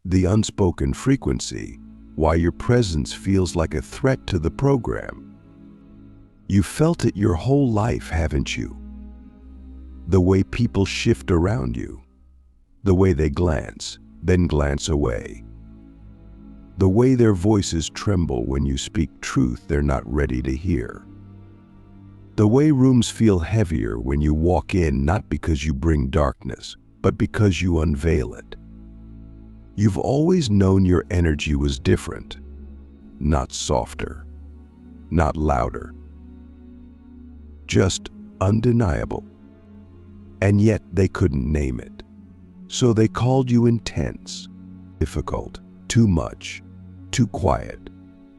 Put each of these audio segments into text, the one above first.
the unspoken frequency, why your presence feels like a threat to the program. You felt it your whole life, haven't you? The way people shift around you, the way they glance, then glance away, the way their voices tremble when you speak truth they're not ready to hear, the way rooms feel heavier when you walk in, not because you bring darkness, but because you unveil it. You've always known your energy was different, not softer, not louder, just undeniable. And yet they couldn't name it. So they called you intense, difficult, too much, too quiet,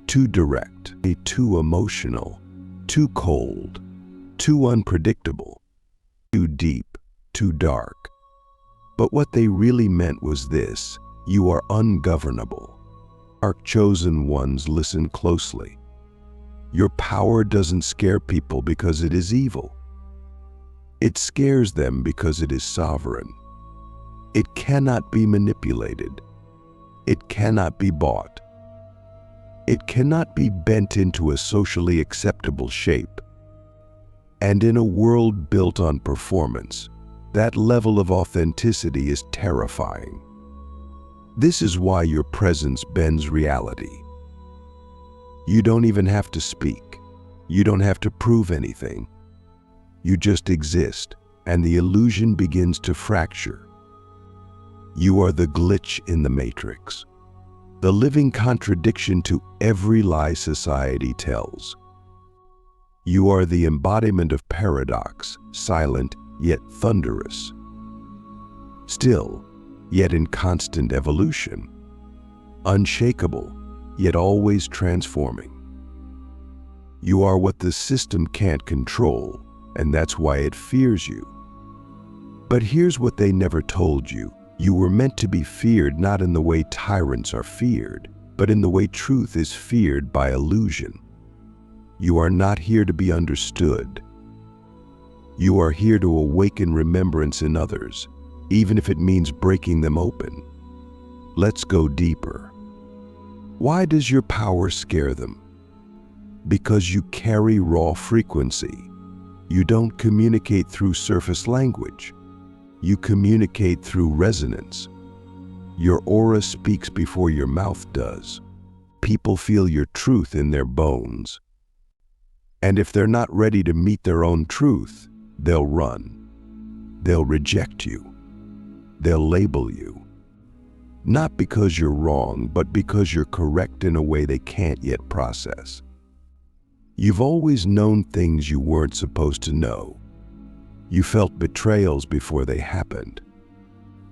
too direct, too emotional, too cold, too unpredictable, too deep, too dark. But what they really meant was this: you are ungovernable. Our chosen ones, listen closely. Your power doesn't scare people because it is evil. It scares them because it is sovereign. It cannot be manipulated. It cannot be bought. It cannot be bent into a socially acceptable shape. And in a world built on performance, that level of authenticity is terrifying. This is why your presence bends reality. You don't even have to speak. You don't have to prove anything. You just exist, and the illusion begins to fracture. You are the glitch in the matrix, the living contradiction to every lie society tells. You are the embodiment of paradox, silent yet thunderous, still yet in constant evolution, unshakable yet always transforming. You are what the system can't control, and that's why it fears you. But here's what they never told you. You were meant to be feared not in the way tyrants are feared, but in the way truth is feared by illusion. You are not here to be understood. You are here to awaken remembrance in others, even if it means breaking them open. Let's go deeper. Why does your power scare them? Because you carry raw frequency. You don't communicate through surface language. You communicate through resonance. Your aura speaks before your mouth does. People feel your truth in their bones. And if they're not ready to meet their own truth, they'll run. They'll reject you. They'll label you. Not because you're wrong, but because you're correct in a way they can't yet process. You've always known things you weren't supposed to know. You felt betrayals before they happened.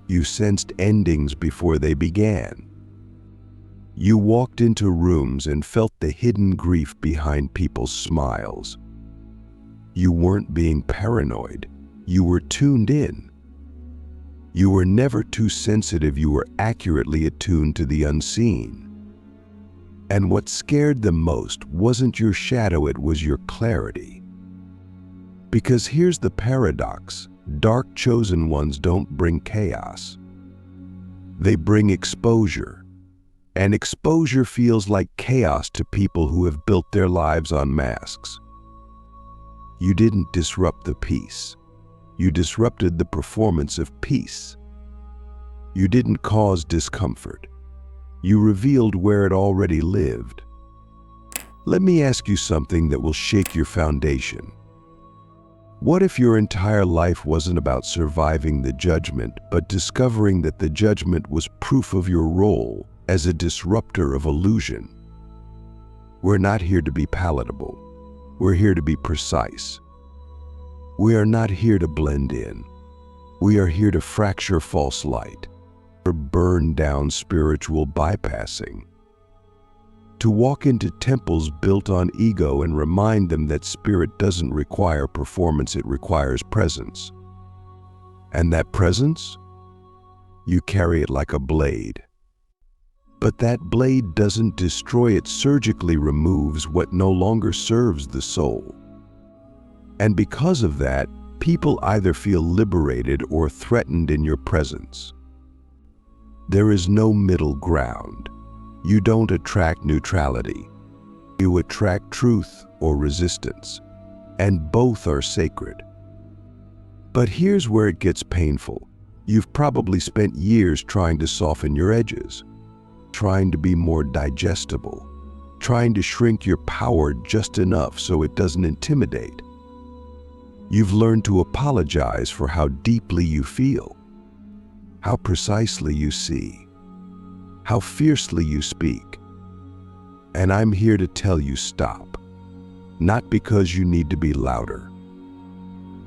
You sensed endings before they began. You walked into rooms and felt the hidden grief behind people's smiles. You weren't being paranoid. You were tuned in. You were never too sensitive. You were accurately attuned to the unseen. And what scared them most wasn't your shadow, it was your clarity. Because here's the paradox: dark chosen ones don't bring chaos. They bring exposure. And exposure feels like chaos to people who have built their lives on masks. You didn't disrupt the peace. You disrupted the performance of peace. You didn't cause discomfort. You revealed where it already lived. Let me ask you something that will shake your foundation. What if your entire life wasn't about surviving the judgment, but discovering that the judgment was proof of your role as a disruptor of illusion? We're not here to be palatable. We're here to be precise. We are not here to blend in. We are here to fracture false light, or burn down spiritual bypassing, to walk into temples built on ego and remind them that spirit doesn't require performance, it requires presence. And that presence, you carry it like a blade. But that blade doesn't destroy, it surgically removes what no longer serves the soul. And because of that, people either feel liberated or threatened in your presence. There is no middle ground. You don't attract neutrality. You attract truth or resistance, and both are sacred. But here's where it gets painful. You've probably spent years trying to soften your edges, trying to be more digestible, trying to shrink your power just enough so it doesn't intimidate. You've learned to apologize for how deeply you feel, how precisely you see, how fiercely you speak. And I'm here to tell you stop. Not because you need to be louder,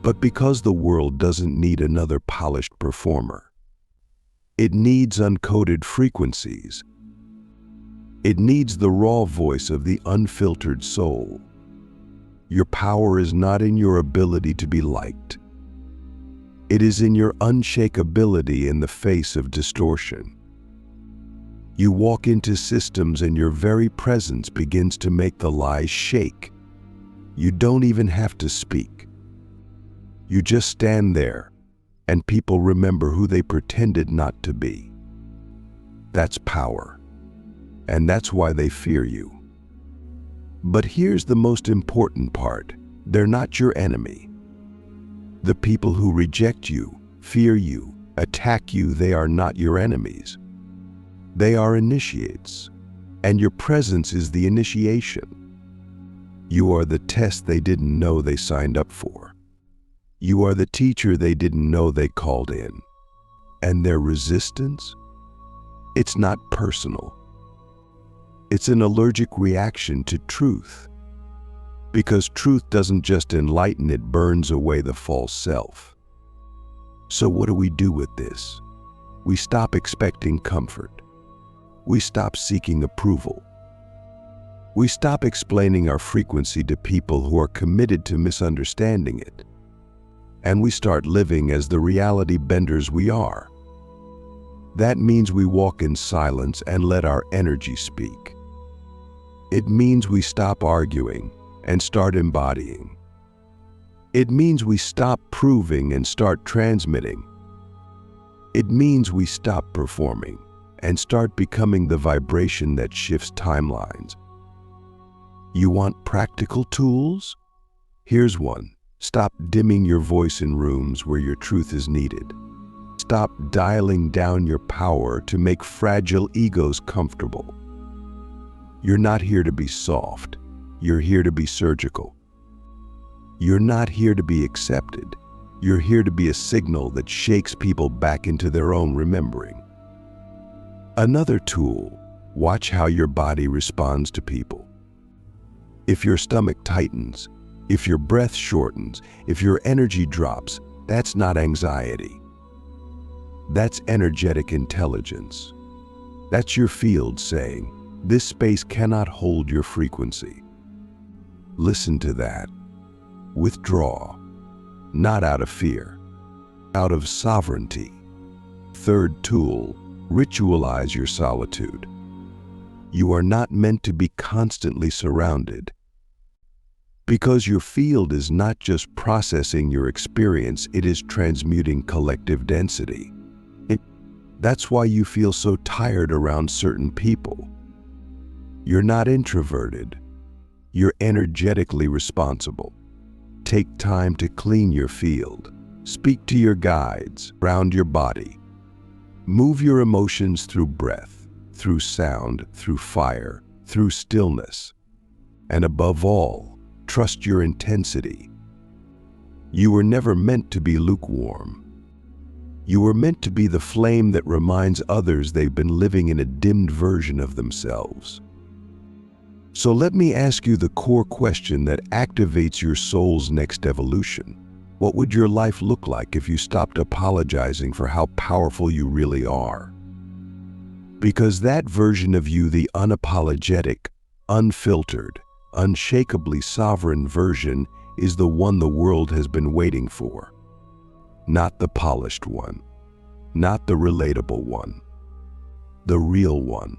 but because the world doesn't need another polished performer. It needs uncoded frequencies. It needs the raw voice of the unfiltered soul. Your power is not in your ability to be liked. It is in your unshakability in the face of distortion. You walk into systems and your very presence begins to make the lies shake. You don't even have to speak. You just stand there, and people remember who they pretended not to be. That's power, and that's why they fear you. But here's the most important part. They're not your enemy. The people who reject you, fear you, attack you, they are not your enemies. They are initiates, and your presence is the initiation. You are the test they didn't know they signed up for. You are the teacher they didn't know they called in. And their resistance? It's not personal. It's an allergic reaction to truth. Because truth doesn't just enlighten, it burns away the false self. So what do we do with this? We stop expecting comfort. We stop seeking approval. We stop explaining our frequency to people who are committed to misunderstanding it. And we start living as the reality benders we are. That means we walk in silence and let our energy speak. It means we stop arguing and start embodying. It means we stop proving and start transmitting. It means we stop performing and start becoming the vibration that shifts timelines. You want practical tools? Here's one. Stop dimming your voice in rooms where your truth is needed. Stop dialing down your power to make fragile egos comfortable. You're not here to be soft. You're here to be surgical. You're not here to be accepted. You're here to be a signal that shakes people back into their own remembering. Another tool, watch how your body responds to people. If your stomach tightens, if your breath shortens, if your energy drops, that's not anxiety. That's energetic intelligence. That's your field saying, this space cannot hold your frequency. Listen to that. Withdraw, not out of fear, out of sovereignty. Third tool, ritualize your solitude. You are not meant to be constantly surrounded. Because your field is not just processing your experience, it is transmuting collective density. That's why you feel so tired around certain people. You're not introverted. You're energetically responsible. Take time to clean your field. Speak to your guides, ground your body. Move your emotions through breath, through sound, through fire, through stillness. And above all, trust your intensity. You were never meant to be lukewarm. You were meant to be the flame that reminds others they've been living in a dimmed version of themselves. So let me ask you the core question that activates your soul's next evolution. What would your life look like if you stopped apologizing for how powerful you really are? Because that version of you, the unapologetic, unfiltered, unshakably sovereign version, is the one the world has been waiting for. Not the polished one, not the relatable one, the real one.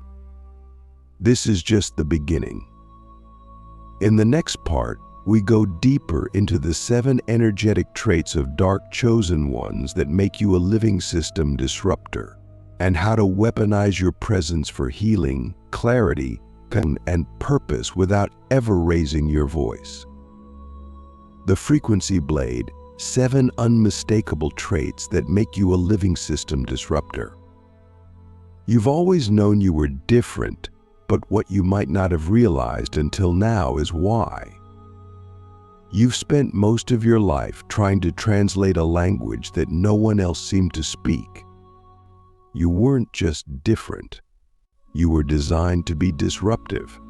This is just the beginning. In the next part, we go deeper into the 7 energetic traits of dark chosen ones that make you a living system disruptor. and how to weaponize your presence for healing, clarity, and purpose without ever raising your voice. The Frequency Blade: 7 unmistakable traits that make you a living system disruptor. You've always known you were different, but what you might not have realized until now is why. You've spent most of your life trying to translate a language that no one else seemed to speak. You weren't just different. You were designed to be disruptive.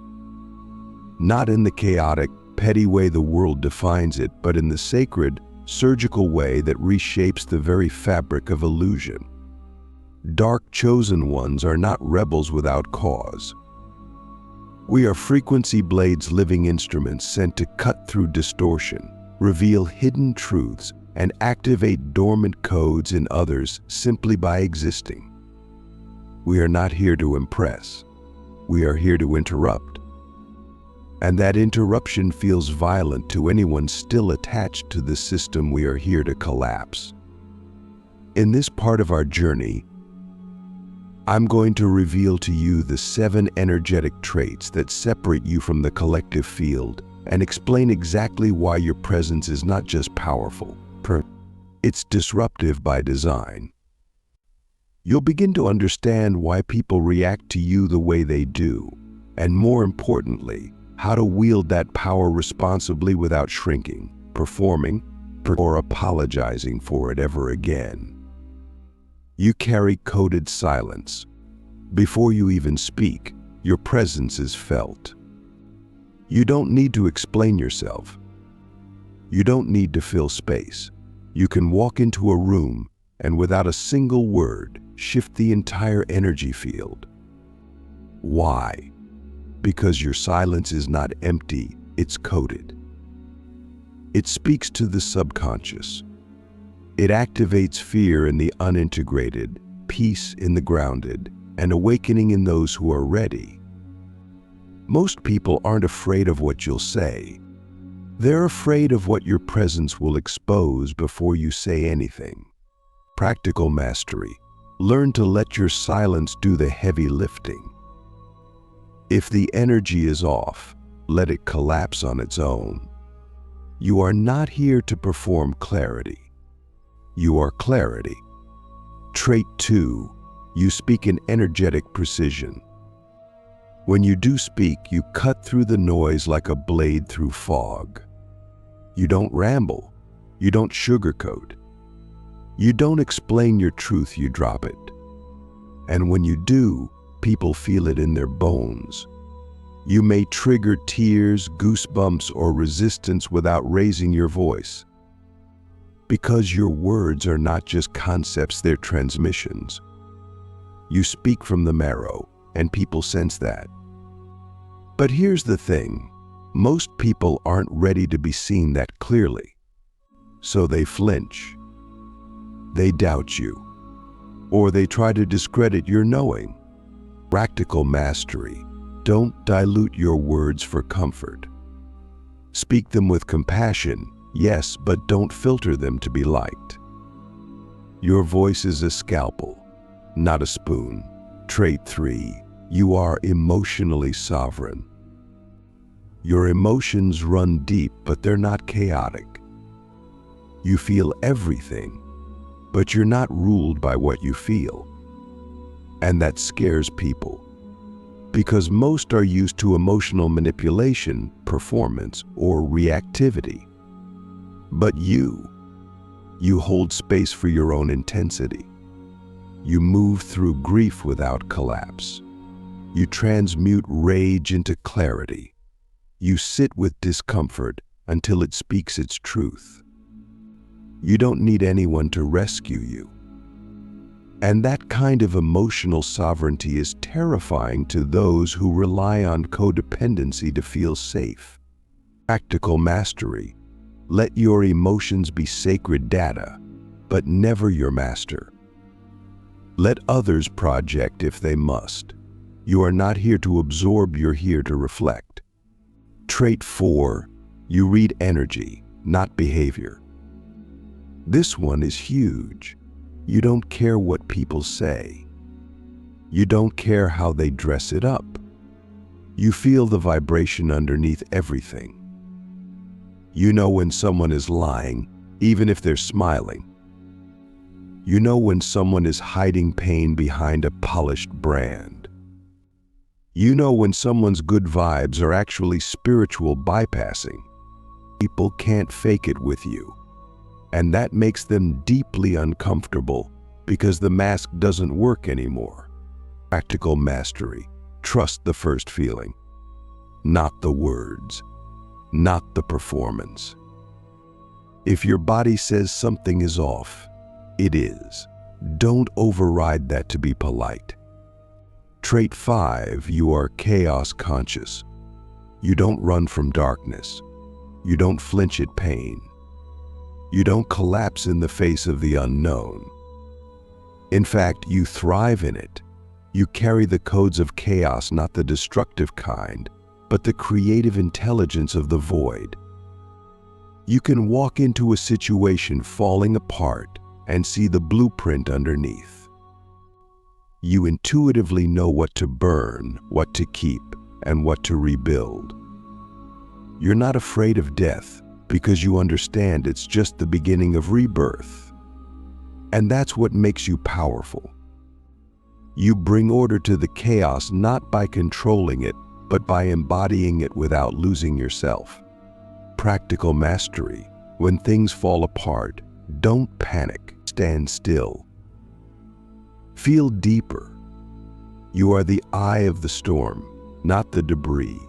Not in the chaotic, petty way the world defines it, but in the sacred, surgical way that reshapes the very fabric of illusion. Dark chosen ones are not rebels without cause. We are frequency blades, living instruments sent to cut through distortion, reveal hidden truths, and activate dormant codes in others simply by existing. We are not here to impress. We are here to interrupt. And that interruption feels violent to anyone still attached to the system we are here to collapse. In this part of our journey, I'm going to reveal to you the 7 energetic traits that separate you from the collective field and explain exactly why your presence is not just powerful, it's disruptive by design. You'll begin to understand why people react to you the way they do, and more importantly, how to wield that power responsibly without shrinking, performing, or apologizing for it ever again. You carry coded silence. Before you even speak, your presence is felt. You don't need to explain yourself. You don't need to fill space. You can walk into a room and without a single word, shift the entire energy field. Why? Because your silence is not empty, it's coded. It speaks to the subconscious. It activates fear in the unintegrated, peace in the grounded, and awakening in those who are ready. Most people aren't afraid of what you'll say. They're afraid of what your presence will expose before you say anything. Practical mastery. Learn to let your silence do the heavy lifting. If the energy is off, let it collapse on its own. You are not here to perform clarity. You are clarity. Trait 2. You speak in energetic precision. When you do speak, you cut through the noise like a blade through fog. You don't ramble. You don't sugarcoat. You don't explain your truth, you drop it. And when you do, people feel it in their bones. You may trigger tears, goosebumps, or resistance without raising your voice. Because your words are not just concepts, they're transmissions. You speak from the marrow, and people sense that. But here's the thing. Most people aren't ready to be seen that clearly. So they flinch. They doubt you. Or they try to discredit your knowing. Practical mastery. Don't dilute your words for comfort. Speak them with compassion, yes, but don't filter them to be liked. Your voice is a scalpel, not a spoon. Trait 3. You are emotionally sovereign. Your emotions run deep, but they're not chaotic. You feel everything, but you're not ruled by what you feel. And that scares people, because most are used to emotional manipulation, performance, or reactivity. But you hold space for your own intensity. You move through grief without collapse. You transmute rage into clarity. You sit with discomfort until it speaks its truth. You don't need anyone to rescue you. And that kind of emotional sovereignty is terrifying to those who rely on codependency to feel safe. Practical mastery. Let your emotions be sacred data, but never your master. Let others project if they must. You are not here to absorb, you're here to reflect. Trait 4. You read energy, not behavior. This one is huge. You don't care what people say. You don't care how they dress it up. You feel the vibration underneath everything. You know when someone is lying, even if they're smiling. You know when someone is hiding pain behind a polished brand. You know when someone's good vibes are actually spiritual bypassing. People can't fake it with you. And that makes them deeply uncomfortable because the mask doesn't work anymore. Practical mastery. Trust the first feeling, not the words, not the performance. If your body says something is off, it is. Don't override that to be polite. Trait 5, you are chaos conscious. You don't run from darkness. You don't flinch at pain. You don't collapse in the face of the unknown. In fact, you thrive in it. You carry the codes of chaos, not the destructive kind, but the creative intelligence of the void. You can walk into a situation falling apart and see the blueprint underneath. You intuitively know what to burn, what to keep, and what to rebuild. You're not afraid of death because you understand it's just the beginning of rebirth. And that's what makes you powerful. You bring order to the chaos not by controlling it, but by embodying it without losing yourself. Practical mastery. When things fall apart, don't panic. Stand still. Feel deeper. You are the eye of the storm, not the debris.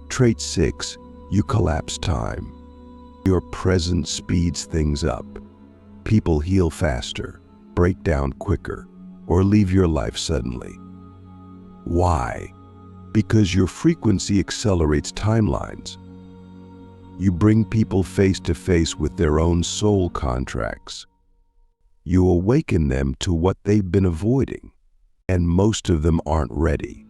Trait 6, you collapse time. Your presence speeds things up. People heal faster, break down quicker, or leave your life suddenly. Why? Because your frequency accelerates timelines. You bring people face to face with their own soul contracts. You awaken them to what they've been avoiding, and most of them aren't ready.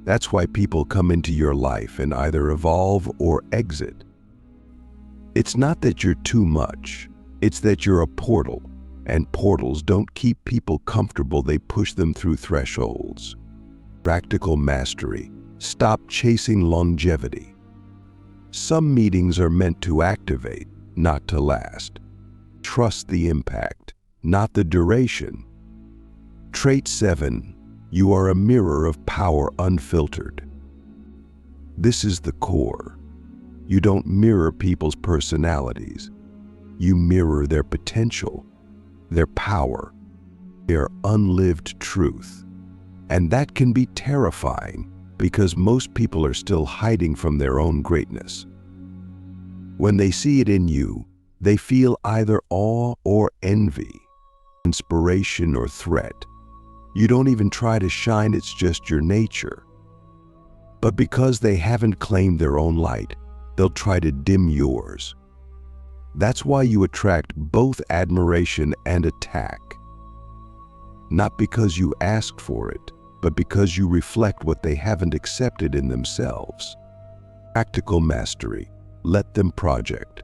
That's why people come into your life and either evolve or exit. It's not that you're too much, it's that you're a portal, and portals don't keep people comfortable, they push them through thresholds. Practical mastery. Stop chasing longevity. Some meetings are meant to activate, not to last. Trust the impact, not the duration. Trait 7, you are a mirror of power unfiltered. This is the core. You don't mirror people's personalities. You mirror their potential, their power, their unlived truth. And that can be terrifying because most people are still hiding from their own greatness. When they see it in you, they feel either awe or envy, inspiration or threat. You don't even try to shine, it's just your nature. But because they haven't claimed their own light, they'll try to dim yours. That's why you attract both admiration and attack. Not because you asked for it, but because you reflect what they haven't accepted in themselves. Practical mastery. Let them project.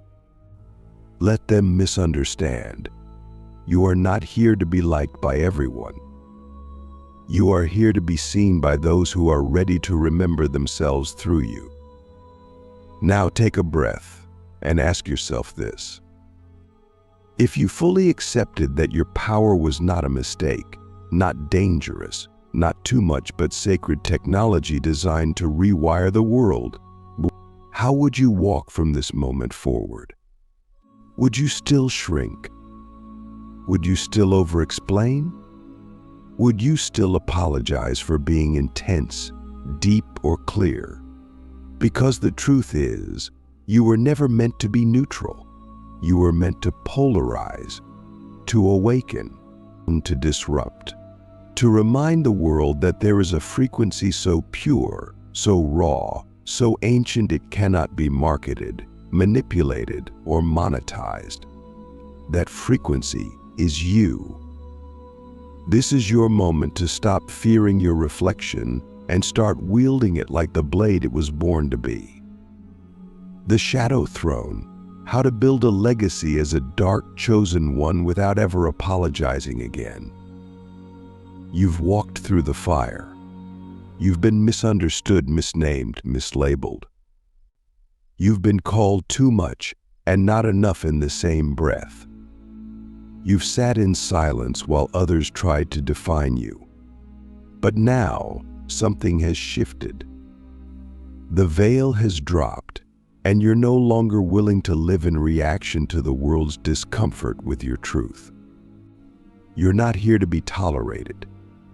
Let them misunderstand. You are not here to be liked by everyone. You are here to be seen by those who are ready to remember themselves through you. Now take a breath and ask yourself this. If you fully accepted that your power was not a mistake, not dangerous, not too much but sacred technology designed to rewire the world, how would you walk from this moment forward? Would you still shrink? Would you still over-explain? Would you still apologize for being intense, deep, or clear? Because the truth is, you were never meant to be neutral. You were meant to polarize, to awaken, and to disrupt. To remind the world that there is a frequency so pure, so raw, so ancient it cannot be marketed, manipulated, or monetized. That frequency is you. This is your moment to stop fearing your reflection and start wielding it like the blade it was born to be. The Shadow Throne: how to build a legacy as a dark chosen one without ever apologizing again. You've walked through the fire. You've been misunderstood, misnamed, mislabeled. You've been called too much and not enough in the same breath. You've sat in silence while others tried to define you. But now, something has shifted. The veil has dropped, and you're no longer willing to live in reaction to the world's discomfort with your truth. You're not here to be tolerated.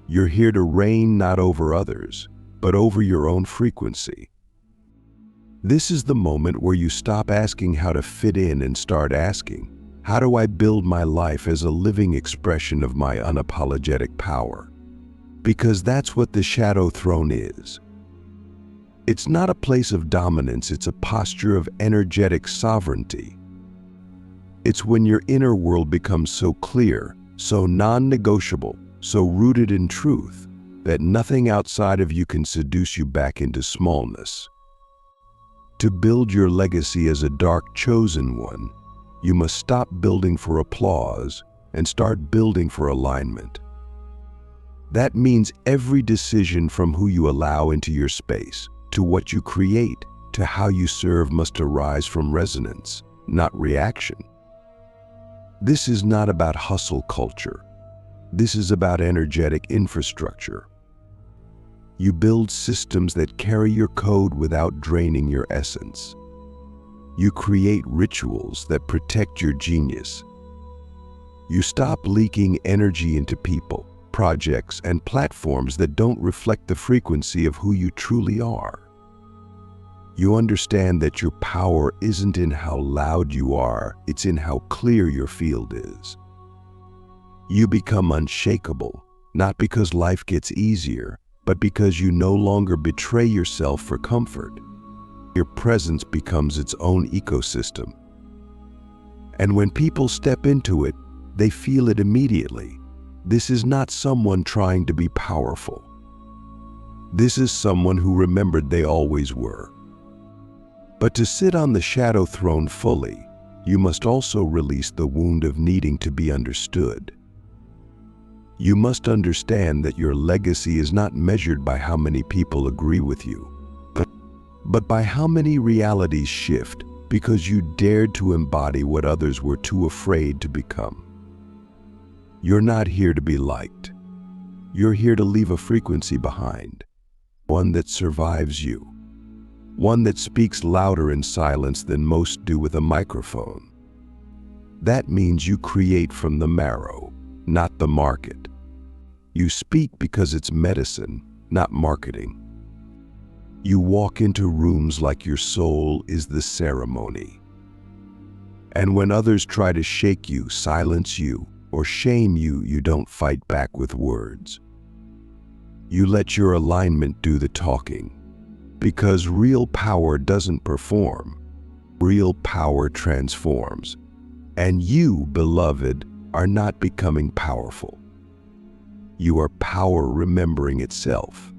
You're here to reign not over others, but over your own frequency. This is the moment where you stop asking how to fit in and start asking, how do I build my life as a living expression of my unapologetic power? Because that's what the shadow throne is. It's not a place of dominance, it's a posture of energetic sovereignty. It's when your inner world becomes so clear, so non-negotiable, so rooted in truth, that nothing outside of you can seduce you back into smallness. To build your legacy as a dark chosen one, you must stop building for applause and start building for alignment. That means every decision, from who you allow into your space, to what you create, to how you serve, must arise from resonance, not reaction. This is not about hustle culture. This is about energetic infrastructure. You build systems that carry your code without draining your essence. You create rituals that protect your genius. You stop leaking energy into people, projects, and platforms that don't reflect the frequency of who you truly are. You understand that your power isn't in how loud you are, it's in how clear your field is. You become unshakable, not because life gets easier, but because you no longer betray yourself for comfort. Your presence becomes its own ecosystem. And when people step into it, they feel it immediately. This is not someone trying to be powerful. This is someone who remembered they always were. But to sit on the shadow throne fully, you must also release the wound of needing to be understood. You must understand that your legacy is not measured by how many people agree with you, but by how many realities shift because you dared to embody what others were too afraid to become. You're not here to be liked. You're here to leave a frequency behind, one that survives you, one that speaks louder in silence than most do with a microphone. That means you create from the marrow, not the market. You speak because it's medicine, not marketing. You walk into rooms like your soul is the ceremony. And when others try to shake you, silence you, or shame you, you don't fight back with words. You let your alignment do the talking. Because real power doesn't perform. Real power transforms. And you, beloved, are not becoming powerful. You are power remembering itself.